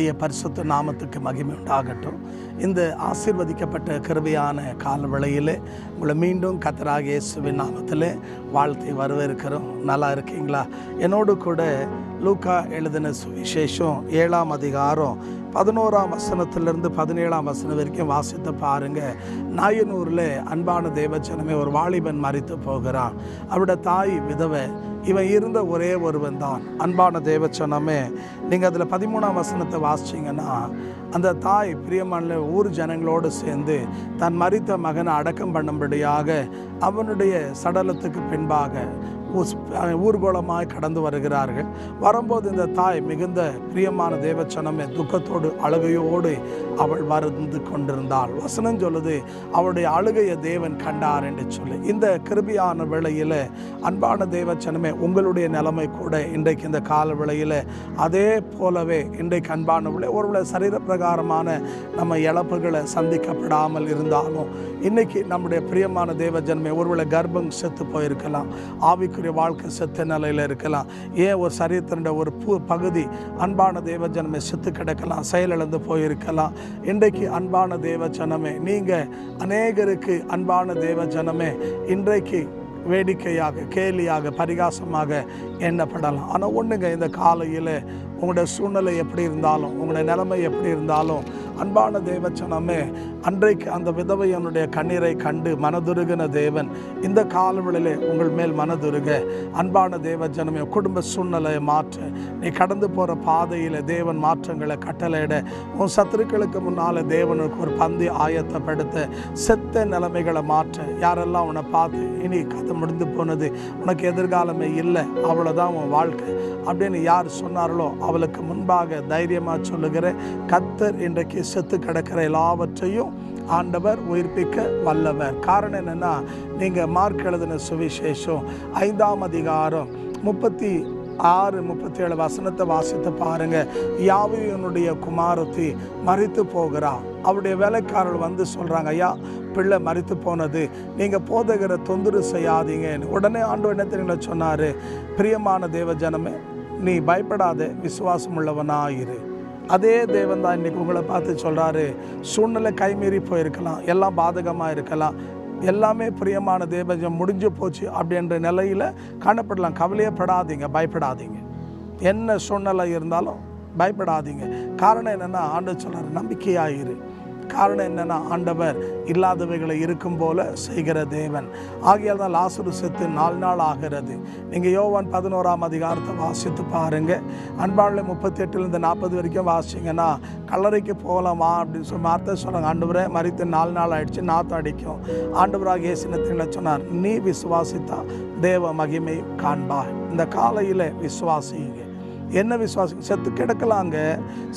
கர்த்தருடைய பரிசுத்த நாமத்துக்கு மகிமை உண்டாகட்டும். இந்த ஆசீர்வதிக்கப்பட்ட கிருபையான கால வேளையிலே உங்களை மீண்டும் கர்த்தராகிய இயேசுவின் நாமத்திலே வாழ்த்தி வரவேற்கிறோம். நல்லா இருக்கீங்களா? என்னோடு கூட லூக்கா எழுதின சுவிசேஷம் 7ஆம் அதிகாரம் 11ஆம் வசனத்திலிருந்து 17ஆம் வசனம் வரைக்கும் வாசித்து பாருங்க. நாயனூரில் அன்பான தேவஜனமே, ஒரு வாலிபன் மரித்து போகிறான். அவருடைய தாய் விதவை. இவன் இருந்த ஒரே ஒருவன் தான். அன்பான தேவச்சனமே, நீங்கள் அதில் 13ஆம் வசனத்தை வாசிச்சிங்கன்னா, அந்த தாய் பிரியமான ஊர் ஜனங்களோடு சேர்ந்து தன் மரித்த மகனை அடக்கம் பண்ணும்படியாக அவனுடைய சடலத்துக்கு பின்பாக ஊர்கோலமாய் கடந்து வருகிறார்கள். வரும்போது இந்த தாய் மிகுந்த பிரியமான தேவச்சனமே, துக்கத்தோடு அழுகையோடு அவள் வந்து கொண்டிருந்தாள். வசனம் சொல்லுது, அவளுடைய அழுகையை தேவன் கண்டார் என்று சொல்லி. இந்த கிருபையான வேளையில் அன்பான தேவச்சனமே, உங்களுடைய நிலைமை கூட இன்றைக்கு இந்த கால வேளையில் அதே போலவே இன்றைக்கு அன்பான ஒருவேளை சரீர பிரகாரமான நம்ம இழப்புகளை சந்திக்கப்படாமல் இருந்தாலும், இன்னைக்கு நம்முடைய பிரியமான தேவஜனமே, ஒருவேளை கர்ப்பம் செத்து போயிருக்கலாம், ஆவிக்குரிய வாழ்க்கை செத்த நிலையில் இருக்கலாம், ஏன் ஒரு சரீரத்தினுடைய ஒரு பகுதி அன்பான தேவஜனமே செத்து கிடக்கலாம், செயலிழந்து போயிருக்கலாம். இன்றைக்கு அன்பான தேவஜனமே, நீங்கள் அநேகருக்கு அன்பான தேவஜனமே இன்றைக்கு வேடிக்கையாக, கேலியாக, பரிகாசமாக எண்ணப்படலாம். ஆனால் ஒன்றுங்க, இந்த காலையில் உங்களுடைய சூழ்நிலை எப்படி இருந்தாலும், உங்களுடைய நிலைமை எப்படி இருந்தாலும், அன்பான தேவச்சனமே, அன்றைக்கு அந்த விதவையனுடைய கண்ணீரை கண்டு மனதுருகின தேவன் இந்த காலவெளியிலே உங்கள் மேல் மனதுருக, அன்பான தேவஜனமே, குடும்ப சூழ்நிலையை மாற்ற, நீ கடந்து போகிற பாதையில் தேவன் மாற்றங்களை கட்டளையிட, உன் சத்துருக்களுக்கு முன்னால் தேவனுக்கு ஒரு பந்தி ஆயத்தப்படுத்த, செத்த நிலைமைகளை மாற்ற, யாரெல்லாம் உன்னை பார்த்து இனி கதை முடிந்து போனது, உனக்கு எதிர்காலமே இல்லை, அவ்வளோதான் உன் வாழ்க்கை அப்படின்னு யார் சொன்னார்களோ அவளுக்கு முன்பாக தைரியமாக சொல்லுகிற கர்த்தர் இன்றைக்கு செத்து கிடக்கிற எல்லாவற்றையும் ஆண்டவர் உயிர்ப்பிக்க வல்லவர். காரணம் என்னென்னா, நீங்கள் மார்க் எழுதின சுவிசேஷம் 5ஆம் அதிகாரம் 36-37 வசனத்தை வாசித்து பாருங்க. யாவீனுடைய குமாரத்தி மரித்து போகிறா. அவருடைய வேலைக்காரர்கள் வந்து சொல்கிறாங்க, ஐயா, பிள்ளை மரித்து போனது, நீங்கள் போதகரை தொந்தரவு செய்யாதீங்கன்னு. உடனே ஆண்டவர் என்ன தெரியுங்களா சொன்னார்? பிரியமான தேவஜனமே, நீ பயப்படாத, விசுவாசம் உள்ளவனாயிரு. அதே தேவன் தான் இன்றைக்கி உங்களை பார்த்து சொல்கிறாரு, சூழ்நிலை கைமீறி போயிருக்கலாம், எல்லாம் பாதகமாக இருக்கலாம், எல்லாமே பிரியமான தேவஜம் முடிஞ்சு போச்சு அப்படின்ற நிலையில் காணப்படலாம். கவலையப்படாதீங்க, பயப்படாதீங்க. என்ன சூழ்நிலை இருந்தாலும் பயப்படாதீங்க. காரணம் என்னென்னா, ஆண்டவர் சொல்கிறார், நம்பிக்கையாயிரு. காரணம் என்னென்னா, ஆண்டவர் இல்லாதவைகளை இருக்கும் போல செய்கிற தேவன். ஆகையால் தான் லாசரு செத்து 4 நாள் ஆகிறது. நீங்கள் யோவான் 11ஆம் அதிகாரத்தை வாசித்து பாருங்கள். அன்பாளை 38 40 வரைக்கும் வாசிச்சிங்கன்னா, கல்லறைக்கு போகலாமா அப்படின்னு சொல்லி மார்த்தா சொன்னாங்க. ஆண்டவரே, மரித்து 4 நாள் ஆயிடுச்சு, நாற்றம் அடிக்கும். ஆண்டவராக இயேசுவின் சொன்னார், நீ விசுவாசித்தா தேவ மகிமை காண்பா. இந்த காலையில் விசுவாசிங்க. என்ன விசுவாசம்? செத்து கிடக்கலாங்க,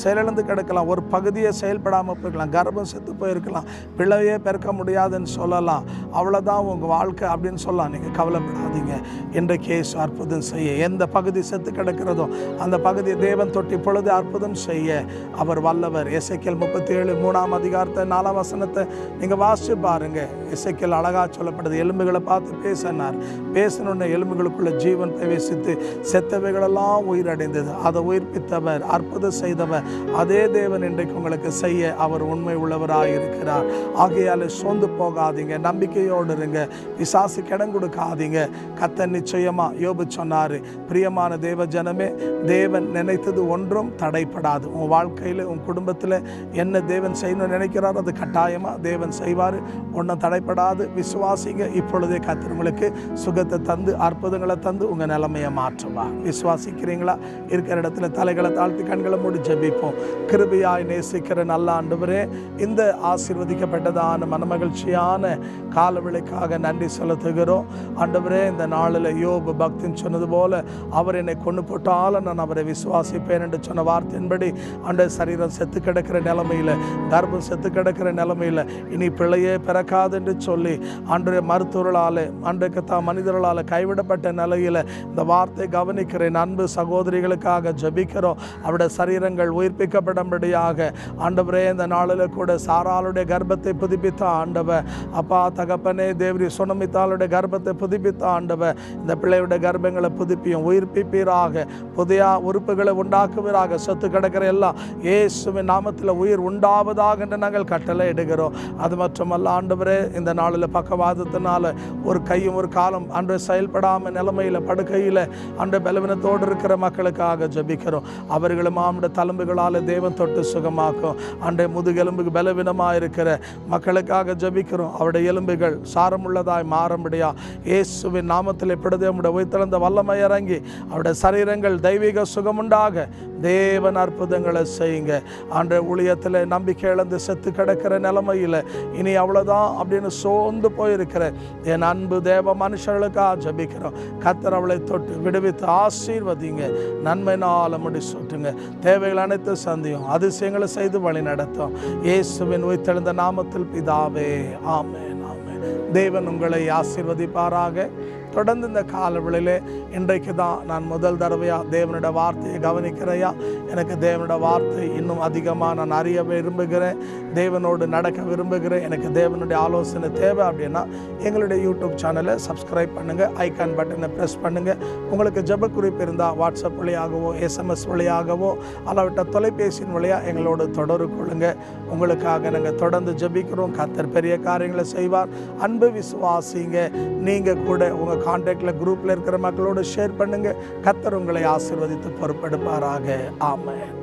செயலிழந்து கிடக்கலாம், ஒரு பகுதியை செயல்படாமல் போயிருக்கலாம், கர்ப்பம் செத்து போயிருக்கலாம், பிள்ளையே பிறக்க முடியாதுன்னு சொல்லலாம், அவ்வளோதான் உங்கள் வாழ்க்கை அப்படின்னு சொல்லலாம். நீங்கள் கவலைப்படாதீங்க. இன்றைக்கு இயேசு அற்புதம் செய்ய, எந்த பகுதி செத்து கிடக்கிறதோ அந்த பகுதியை தேவன் தொட்டி பொழுது அற்புதம் செய்ய அவர் வல்லவர். எசேக்கியேல் 37 3ஆம் அதிகாரத்தை 4ஆம் வசனத்தை நீங்கள் வாசித்து பாருங்கள். எசேக்கியேல் அழகாக சொல்லப்படுது, எலும்புகளை பார்த்து பேசினார். பேசினோடனே எலும்புகளுக்குள்ள ஜீவன் பிரவேசித்து செத்தவைகளெல்லாம் உயிரடைந்தது. அதை உயிர்ப்பித்தவர், அற்புதம் செய்தவர் அதே தேவன் இன்றைக்கு உங்களுக்கு செய்ய அவர் உண்மை உள்ளவராக இருக்கிறார். ஆகையால் சோர்ந்து போகாதீங்க, நம்பிக்கையோடு இருங்க, பிசாசுக்கு இடம் கொடுக்காதீங்க. கர்த்தர் நிச்சயமா, யோபு சொன்னார், பிரியமான தேவ ஜனமே, தேவன் நினைத்தது ஒன்றும் தடைப்படாது. உன் வாழ்க்கையில், உன் குடும்பத்தில் என்ன தேவன் செய்யணும்னு நினைக்கிறார், அது கட்டாயமாக தேவன் செய்வார். ஒன்றும் தடைப்படாது. விசுவாசிங்க. இப்பொழுதே கர்த்தர் உங்களுக்கு சுகத்தை தந்து, அற்புதங்களை தந்து உங்கள் நிலைமையை மாற்றுவா. விசுவாசிக்கிறீங்களா? இருக்கிற இடத்துல தலைகளை தாழ்த்தி கண்களை மூடி ஜெபிப்போம். கிருபையாய் நேசிக்கிற நல்ல ஆண்டவரே, இந்த ஆசீர்வதிக்கப்பட்டதான மனமகிழ்ச்சியான காலவெளிக்காக நன்றி செலுத்துகிறோம். ஆண்டவரே, இந்த நாளில் யோபு பக்தின்னு சொன்னது போல, அவர் என்னை கொண்டு போட்டாலும் நான் அவரை விசுவாசிப்பேன் என்று சொன்ன வார்த்தையின்படி, அந்த சரீரம் செத்து கிடக்கிற நிலைமையில், கர்ப்பம் செத்து கிடக்கிற நிலைமையில், இனி பிள்ளையே பிறக்காது என்று சொல்லி அன்றைய மருத்துவர்களால், அன்றைக்கு தான் மனிதர்களால் கைவிடப்பட்ட நிலையில் இந்த வார்த்தை கவனிக்கிறேன் அன்பு சகோதரிகளுக்கு மக்களுக்காக ஜெபிக்கிறோம். அவருடைய சரீரங்கள் உயிர்ப்பிக்கப்படும்படியாக ஆண்டவரே இந்த நாளில் கூட சாராளுடைய கர்ப்பத்தை புதுப்பித்த ஆண்டவர், அப்பா தகப்பனே தேவரி சுனமித்தாளுடைய கர்ப்பத்தை புதுப்பித்த ஆண்டவர், இந்த பிள்ளையுடைய கர்ப்பங்களை புதுப்பியும் உயிர்ப்பிப்பீராக, புதிய உறுப்புகளை உண்டாக்குவீராக, சொத்து கிடக்கிற எல்லாம் இயேசுவின் நாமத்தில் உயிர் உண்டாவதாக என்று நாங்கள் கட்டளை இடுகிறோம். அது மட்டுமல்ல ஆண்டவரே, இந்த நாளில் பக்கவாதத்தினால ஒரு கையும் ஒரு காலம் அன்று செயல்படாமல் நிலைமையில் படுக்கையில் அன்று பலவீனத்தோடு இருக்கிற மக்களுக்காக ஜெபிக்கிறோம். அவர்களும் ஆண்டு தழும்புகளால் தேவன் தொட்டு சுகமாக்கும். அன்றைய முதுகெலும்புக்கு பலவீனமாக இருக்கிற மக்களுக்காக ஜெபிக்கிறோம். அவருடைய எலும்புகள் சாரமுள்ளதாய் மாறும்படியா இயேசுவின் நாமத்தில் இப்பொழுது நம்முடைய உயிர்த்தெழுந்த வல்லமை இறங்கி அவருடைய சரீரங்கள் தெய்வீக சுகமுண்டாக தேவன் அற்புதங்களை செய்யுங்க. அன்றைய ஊழியத்தில் நம்பிக்கை இழந்து செத்து கிடக்கிற நிலைமையில் இனி அவ்வளோதான் அப்படின்னு சோர்ந்து போயிருக்கிற என் அன்பு தேவ மனுஷர்களுக்காக ஜெபிக்கிறோம். கர்த்தர் அவளை தொட்டு விடுவித்து ஆசீர்வதிங்க, நன்மையினால் முடிசூட்டுங்க, தேவைகள் அனைத்து சந்தியும் அதிசயங்களை செய்து வழி நடத்தும். இயேசுவின் உயிர்த்தெழுந்த நாமத்தில் பிதாவே, ஆமென், ஆமென். தேவன் உங்களை ஆசீர்வதிப்பாராக. தொடர்ந்து இந்த காலவெளியிலே இன்றைக்கு தான் நான் முதல் தடவையாக தேவனோட வார்த்தையை கவனிக்கிறையா. எனக்கு தேவனோட வார்த்தை இன்னும் அதிகமாக நான் அறிய விரும்புகிறேன், தேவனோடு நடக்க விரும்புகிறேன், எனக்கு தேவனுடைய ஆலோசனை தேவை அப்படின்னா எங்களுடைய யூடியூப் சேனலை சப்ஸ்கிரைப் பண்ணுங்கள், ஐக்கான் பட்டனை ப்ரெஸ் பண்ணுங்கள். உங்களுக்கு ஜெப குறிப்பு இருந்தால் வாட்ஸ்அப் வழியாகவோ SMS வழியாகவோ அளவிட்ட தொலைபேசியின் வழியாக எங்களோடு தொடர்பு கொள்ளுங்க. உங்களுக்காக நாங்கள் தொடர்ந்து ஜெபிக்கிறோம். கர்த்தர் பெரிய காரியங்களை செய்வார். அன்பு விசுவாசிங்க. நீங்கள் கூட உங்கள் கான்டாக்டில் குரூப்பில் இருக்கிற மக்களோடு ஷேர் பண்ணுங்கள். கர்த்தர் உங்களை ஆசீர்வதித்து பொறுப்பெடுப்பாராக. ஆமென்.